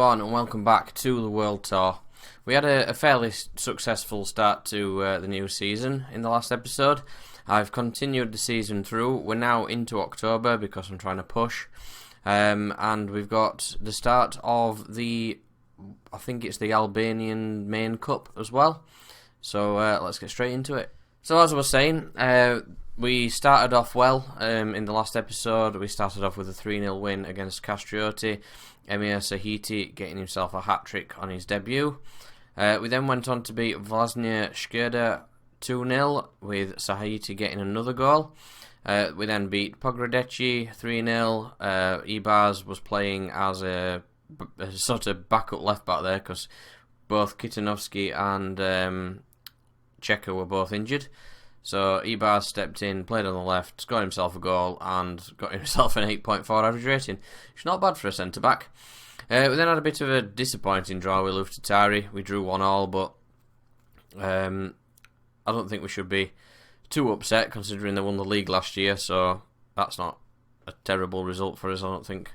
everyone, and welcome back to the World Tour. We had a fairly successful start to the new season in the last episode. I've continued the season through. We're now into October because I'm trying to push. And we've got the start of I think it's the Albanian main cup as well. So let's get straight into it. So as I was saying, we started off well in the last episode. We started off with a 3-0 win against Castrioti. Emir Sahiti getting himself a hat-trick on his debut. We then went on to beat Vlasnia Škeda 2-0 with Sahiti getting another goal. We then beat Pogradeci 3-0. Ibaz was playing as a sort of backup left-back there because both Kitanovsky and Checker were both injured. So Ibaz stepped in, played on the left, scored himself a goal, and got himself an 8.4 average rating. It's not bad for a centre-back. We then had a bit of a disappointing draw with Luftatari. We drew 1-1, but I don't think we should be too upset considering they won the league last year, so that's not a terrible result for us, I don't think.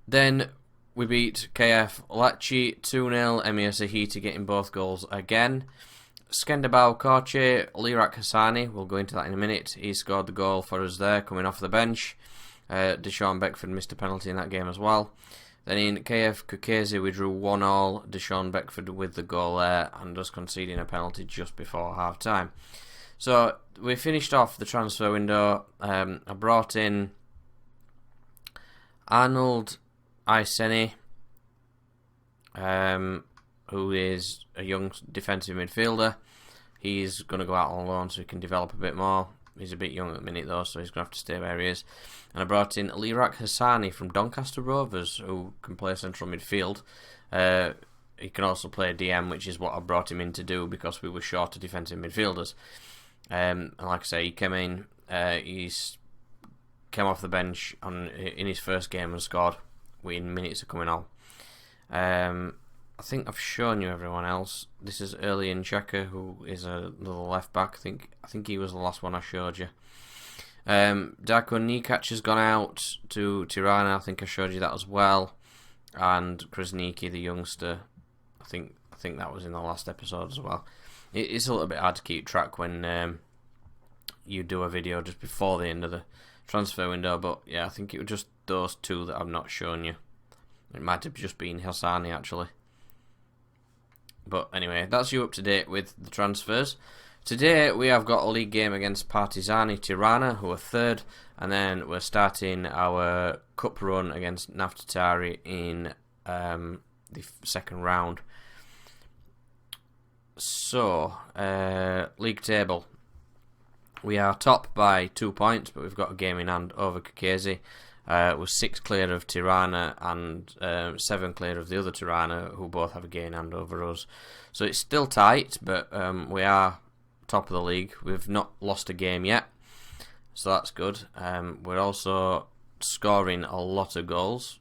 Then we beat KF Laci 2-0, Emir Sahiti getting both goals again. Skendabao Korche, Lirak Hassani, we'll go into that in a minute. He scored the goal for us there, coming off the bench. Deshaun Beckford missed a penalty in that game as well. Then in KF Kukezi, we drew 1-1. Deshaun Beckford with the goal there, and us conceding a penalty just before half time. So we finished off the transfer window. I brought in Arnold Ayseni, who is a young defensive midfielder. He's going to go out on loan so he can develop a bit more. He's a bit young at the minute though, so he's going to have to stay where he is. And I brought in Lirak Hassani from Doncaster Rovers, who can play central midfield. He can also play DM, which is what I brought him in to do because we were short of defensive midfielders. And like I say, he came in, he's came off the bench in his first game and scored within minutes of coming on. I think I've shown you everyone else. This is Erlian Checker, who is another left back. I think he was the last one I showed you. Darko Nikac has gone out to Tirana. I think I showed you that as well. And Krasniki, the youngster, I think that was in the last episode as well. It's a little bit hard to keep track when you do a video just before the end of the transfer window. But yeah, I think it was just those two that I've not shown you. It might have just been Hassani actually. But anyway, that's you up to date with the transfers. Today we have got a league game against Partizani Tirana, who are third, and then we're starting our cup run against Naftatari in the second round. So, league table. We are top by 2 points, but we've got a game in hand over Kukezi. We're 6 clear of Tirana and 7 clear of the other Tirana, who both have a game in hand over us. So it's still tight, but we are top of the league. We've not lost a game yet, so that's good. We're also scoring a lot of goals.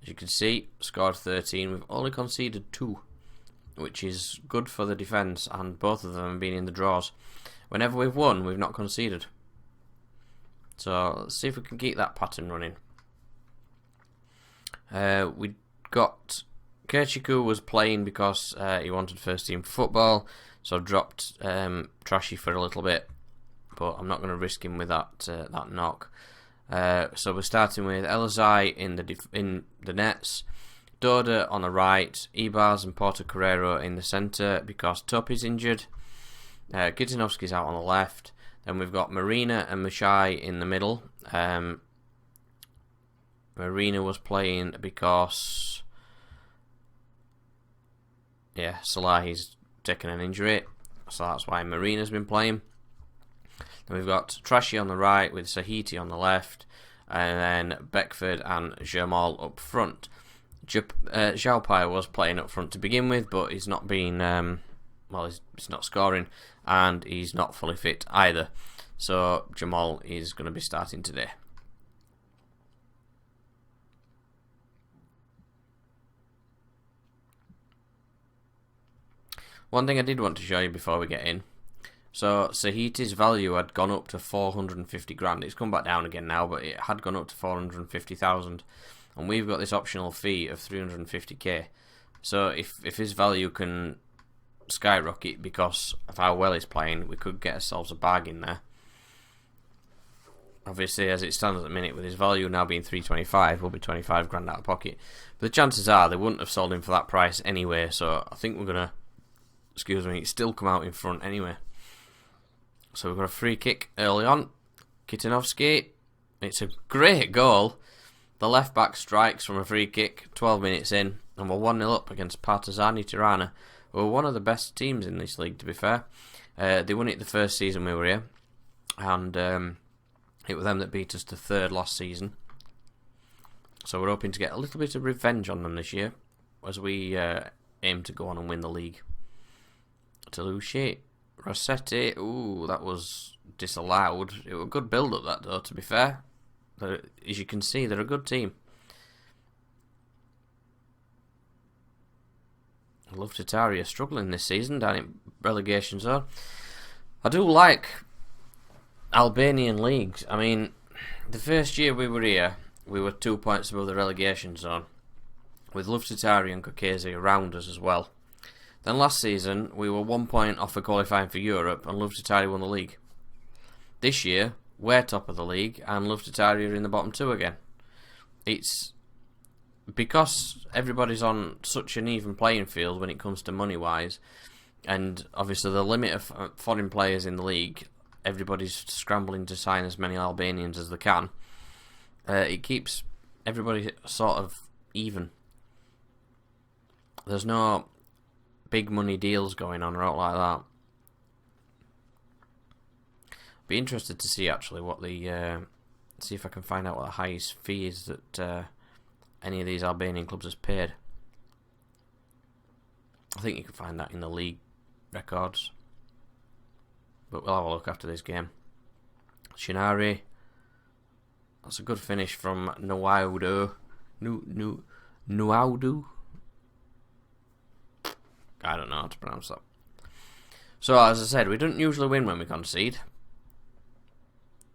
As you can see, scored 13. We've only conceded 2, which is good for the defence, and both of them have been in the draws. Whenever we've won, we've not conceded. So let's see if we can keep that pattern running. We got Kerchiku was playing because he wanted first team football, so I've dropped Trashy for a little bit, but I'm not going to risk him with that knock. So we're starting with Elazai in the nets, Doda on the right, Ibaz and Porto Carrero in the centre because Topi's injured. Kitanovsky's out on the left. Then we've got Marina and Mashai in the middle. Marina was playing because Salahi's taken an injury, so that's why Marina's been playing. Then we've got Trashy on the right with Sahiti on the left, and then Beckford and Jamal up front. Xiaopai was playing up front to begin with, but he's not been he's not scoring, and he's not fully fit either. So Jamal is going to be starting today. One thing I did want to show you before we get in. So Sahiti's value had gone up to 450 grand. It's come back down again now, but it had gone up to 450,000. and we've got this optional fee of 350k. So if his value can skyrocket because of how well he's playing, we could get ourselves a bargain there. Obviously, as it stands at the minute, with his value now being 325, we'll be 25 grand out of pocket. But the chances are they wouldn't have sold him for that price anyway, so I think we're going to, still come out in front anyway. So we've got a free kick early on. Kitinovsky, it's a great goal. The left back strikes from a free kick, 12 minutes in, and we're 1-0 up against Partizani Tirana, who are one of the best teams in this league, to be fair. They won it the first season we were here, and it was them that beat us the third last season. So we're hoping to get a little bit of revenge on them this year, as we aim to go on and win the league. Toulouse, Rossetti, ooh, that was disallowed. It was a good build-up, that, though, to be fair. As you can see, they're a good team. I love Teuta struggling this season down in relegation zone. I do like Albanian leagues. I mean, the first year we were here, we were 2 points above the relegation zone, with Luftatari and Kokesi around us as well. Then last season, we were 1 point off of qualifying for Europe, and Luftatari won the league. This year, we're top of the league, and Luftatari are in the bottom two again. It's because everybody's on such an even playing field when it comes to money-wise, and obviously the limit of foreign players in the league, everybody's scrambling to sign as many Albanians as they can. It keeps everybody sort of even. There's no big money deals going on or out like that. Be interested to see actually what the see if I can find out what the highest fee is that any of these Albanian clubs has paid. I think you can find that in the league records, but we'll have a look after this game. Shinari, that's a good finish from Nuaudu. Nuaudu? I don't know how to pronounce that. So, as I said, we don't usually win when we concede.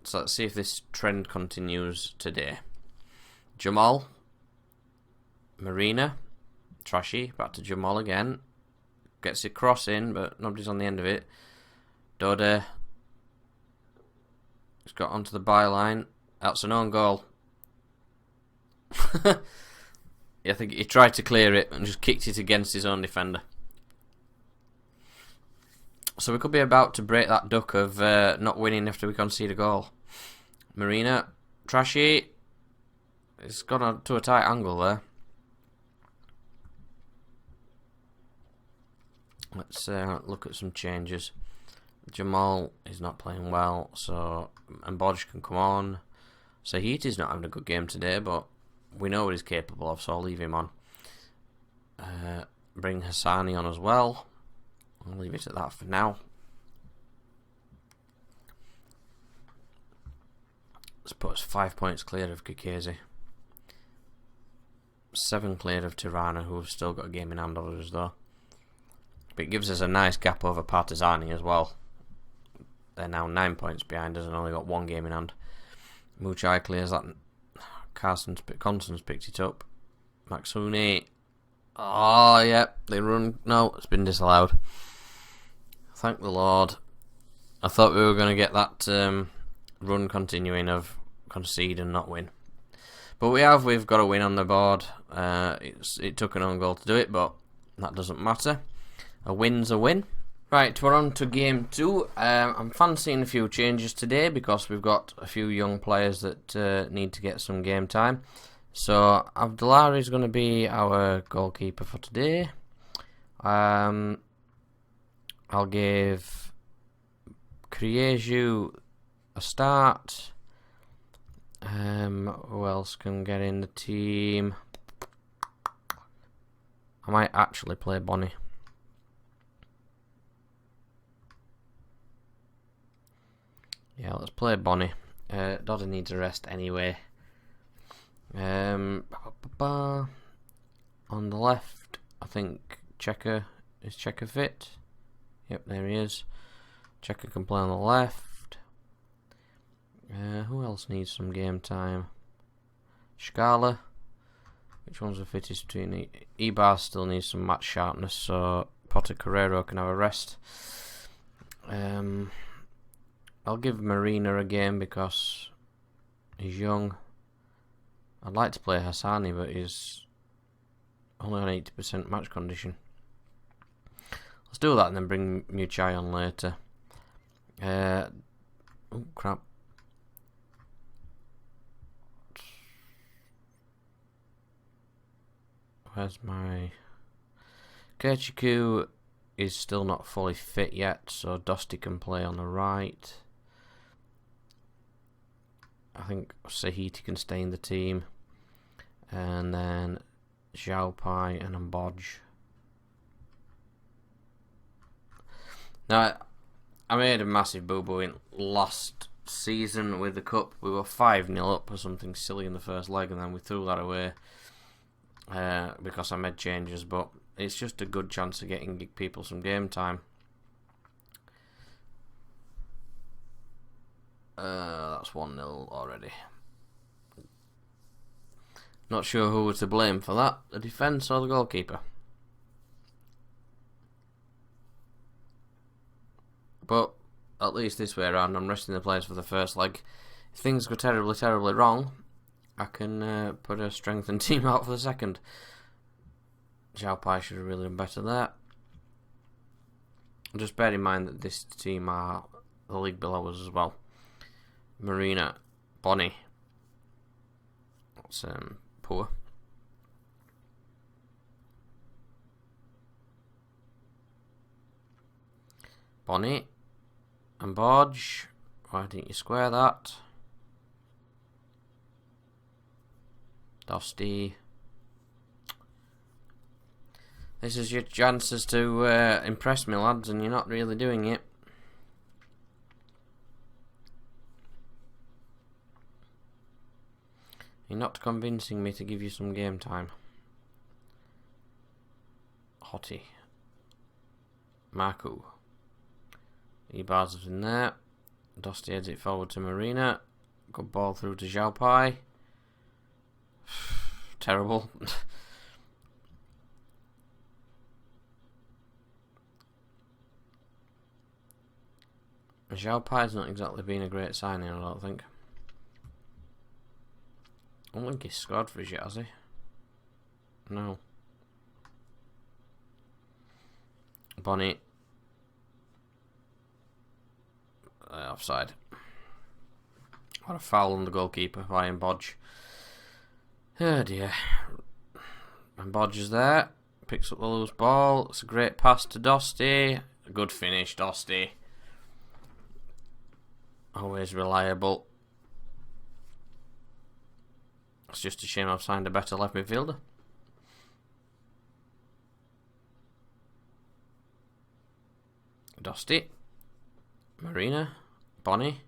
So let's see if this trend continues today. Jamal. Marina. Trashy. Back to Jamal again. Gets a cross in, but nobody's on the end of it. Dode. He's got onto the byline. That's an own goal. I think he tried to clear it and just kicked it against his own defender. So we could be about to break that duck of not winning after we concede a goal. Marina, Trashy. It's gone to a tight angle there. Let's look at some changes. Jamal is not playing well, so and Bodge can come on. Sahiti's not having a good game today, but we know what he's capable of, so I'll leave him on. Bring Hassani on as well. I'll leave it at that for now. Let's put us 5 points clear of Kikese. 7 clear of Tirana, who have still got a game in hand over us though. But it gives us a nice gap over Partizani as well. They're now 9 points behind us and only got 1 game in hand. Muchai clears that. Constance picked it up. Maxuni. Oh, yeah. They run. No, it's been disallowed. Thank the Lord. I thought we were going to get that run continuing of concede and not win. But we've got a win on the board. It took an own goal to do it, but that doesn't matter. A win's a win. Right, we're on to game 2. I'm fancying a few changes today because we've got a few young players that need to get some game time. So Abdullari is going to be our goalkeeper for today. I'll give Krieju a start. Who else can get in the team? I might actually play Bonnie. Yeah, let's play Bonnie. Dodder needs a rest anyway. On the left, I think Checker is Checker fit. Yep, there he is. Checker can play on the left. Who else needs some game time? Scala. Which one's the fittest between E-Bar still needs some match sharpness, so Potter Carrero can have a rest. I'll give Marina a game because he's young. I'd like to play Hassani, but he's only on 80% match condition. Let's do that and then bring Muchai on later. Oh crap. Where's my... Kirchiku is still not fully fit yet, so Dosti can play on the right. I think Sahiti can stay in the team. And then Xiaopai and Mboj. Now, I made a massive boo-boo in last season with the Cup. We were 5-0 up or something silly in the first leg, and then we threw that away because I made changes, but it's just a good chance of getting people some game time. That's 1-0 already. Not sure who was to blame for that, the defence or the goalkeeper. But at least this way around, I'm resting the players for the first leg. If things go terribly, terribly wrong, I can put a strengthened team out for the second. Xiaopai should have really done better there. Just bear in mind that this team are the league below us as well. Marina, Bonnie. That's poor. Bonnie and Bodge. Why didn't you square that? Dosti. This is your chances to impress me, lads, and you're not really doing it. You're not convincing me to give you some game time. Hottie. Marku. E-Bars is in there. Dosti heads it forward to Marina. Good ball through to Xiaopai. Terrible. Xiaopai's not exactly been a great signing, I don't think. I don't think he's scored for us yet, has he? No. Bonnie. Offside. What a foul on the goalkeeper by Mboj. Oh dear. Mboj is there. Picks up the loose ball. It's a great pass to Dosti. A good finish, Dosti. Always reliable. It's just a shame I've signed a better left midfielder. Dosti. Marina. Bonnie.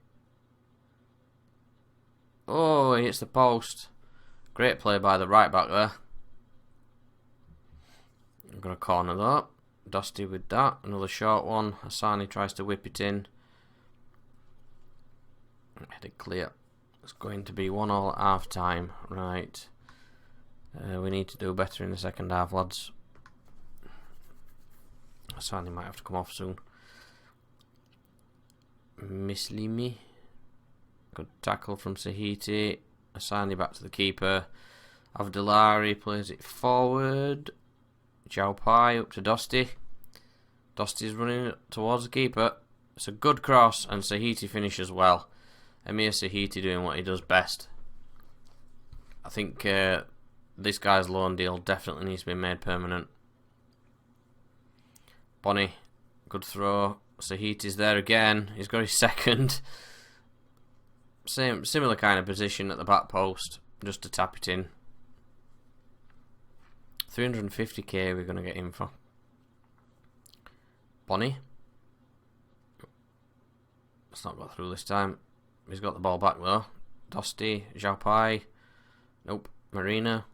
Oh, he hits the post. Great play by the right back there. I'm going to corner that. Dosti with that. Another short one. Hassani tries to whip it in. Headed clear. It's going to be 1-1 at half time. Right. We need to do better in the second half, lads. Hassani might have to come off soon. Mislimi. Good tackle from Sahiti. Hassani back to the keeper. Avdelari plays it forward. Xiaopai up to Dosti. Dosti's running towards the keeper. It's a good cross and Sahiti finishes well. Emir Sahiti doing what he does best. I think this guy's loan deal definitely needs to be made permanent. Bonnie, good throw. Sahiti's there again. He's got his second. Similar kind of position at the back post, just to tap it in. 350k we're going to get him for. Bonnie. It's not got through this time. He's got the ball back though. Dosti, Xiaopai. Nope. Marina.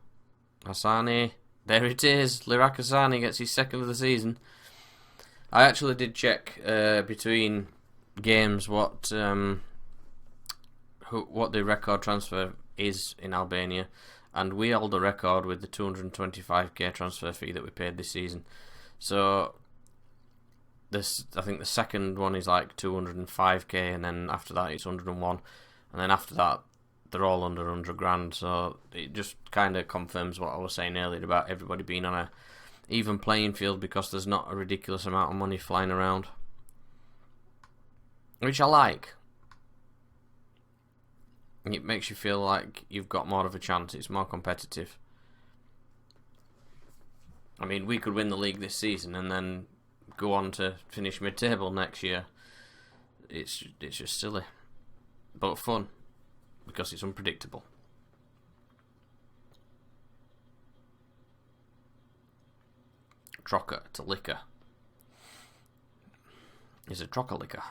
Hassani. There it is. Lirak Hassani gets his second of the season. I actually did check between games what the record transfer is in Albania, and we hold the record with the 225k transfer fee that we paid this season. So I think the second one is like 205k, and then after that it's 101, and then after that they're all under 100 grand. So it just kind of confirms what I was saying earlier about everybody being on a even playing field, because there's not a ridiculous amount of money flying around, which I like. It makes you feel like you've got more of a chance. It's more competitive. I mean, we could win the league this season and then go on to finish mid-table next year. It's just silly, but fun, because it's unpredictable. Trocker to liquor. Is a trocker liquor.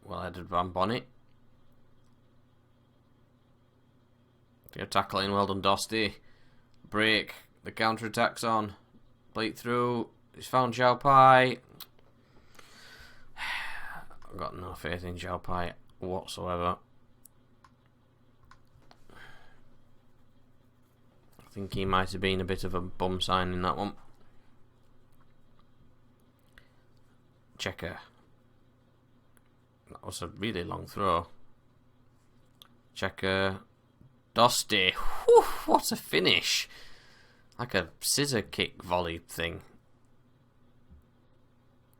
Well headed Van Bonnet. Good tackling, well done Dosty. Break, the counter attack's on. Bleed through. He's found Xiao Pai. I've got no faith in Xiao Pai whatsoever. I think he might have been a bit of a bum sign in that one. Checker. That was a really long throw. Checker. Dosty. Whew, what a finish. Like a scissor kick volley thing.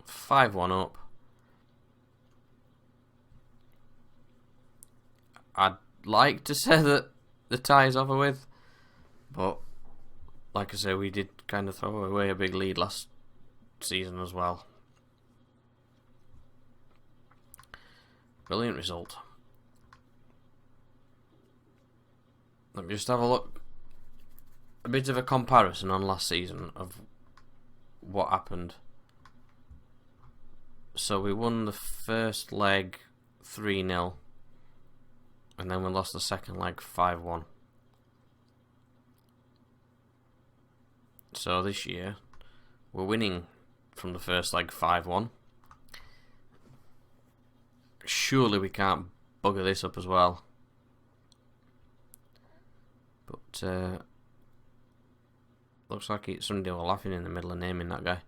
5-1 up. I'd like to say that the tie is over with, but like I say, we did kind of throw away a big lead last season as well. Brilliant result. Let me just have a look. A bit of a comparison on last season of what happened. So we won the first leg 3-0, and then we lost the second leg 5-1. So this year we're winning from the first leg 5-1. Surely we can't bugger this up as well. But looks like it's somebody was laughing in the middle of naming that guy.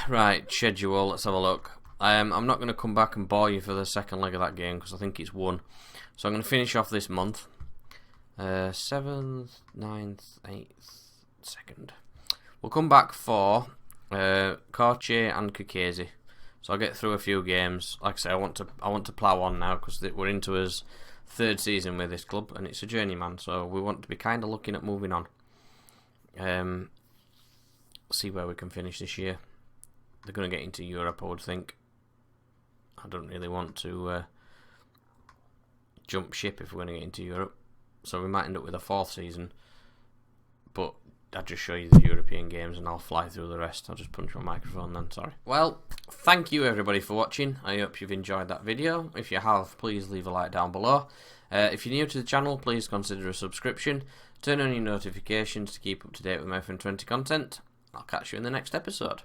Right, schedule, let's have a look. I'm not going to come back and bore you for the second leg of that game because I think it's won. So I'm going to finish off this month. 7th, 9th, 8th, 2nd. We'll come back for Korche and Kukesi. So I'll get through a few games. Like I say, I want to plough on now because we're into his third season with this club, and it's a journeyman, so we want to be kind of looking at moving on. See where we can finish this year. They're going to get into Europe, I would think. I don't really want to jump ship if we're going to get into Europe, so we might end up with a fourth season. But I'll just show you the European games and I'll fly through the rest. I'll just punch my microphone then, sorry. Well, thank you everybody for watching. I hope you've enjoyed that video. If you have, please leave a like down below. If you're new to the channel, please consider a subscription. Turn on your notifications to keep up to date with my FM20 content. I'll catch you in the next episode.